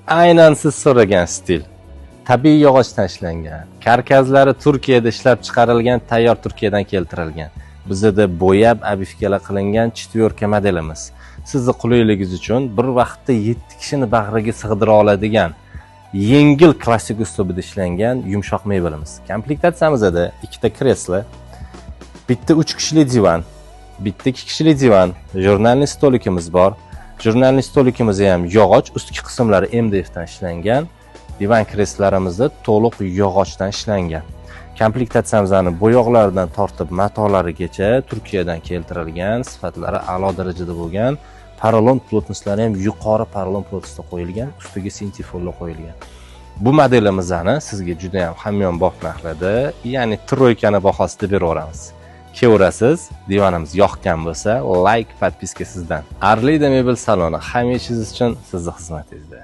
Aynan siz so'ragan stil. Tabiiy yog'ochdan ishlangan. Karkazlari Turkiyada ishlab chiqarilgan, tayyor Turkiyadan keltirilgan. Bizda bo'yab, obifkalar qilingan четверка modelimiz. Sizni qulayligingiz uchun bir vaqtda 7 kishini bag'riga sig'dira oladigan yengil klassik uslubida ishlangan yumshoq mebelimiz. Komplektatsiyamizda ikkita kreslo, bitta 3 kishilik divan, bitta 2 kishilik divan, jurnalniy stolikimiz bor. Jurnalniy stolikimiz ham yog'och, ustki qismlari MDF dan ishlangan. Divan kresslarimizda to'liq yog'ochdan ishlangan. Komplektatsiyamizning bo'yoqlaridan tortib matolarigacha Turkiyadan keltirilgan, sifatlari a'lo darajada bo'lgan, porolon plotnoslari ham yuqori porolon plotnosda qo'yilgan, ustiga sintefollar qo'yilgan. Bu modelimizni sizga juda ham hamyonbop narxlarda, ya'ni troykani bahosida beraveramiz. Kevrasiz, divanimiz yoqgan bo'lsa, like, podpiska sizdan. Arlida mebel saloni hamisha siz uchun sizning xizmatingizda.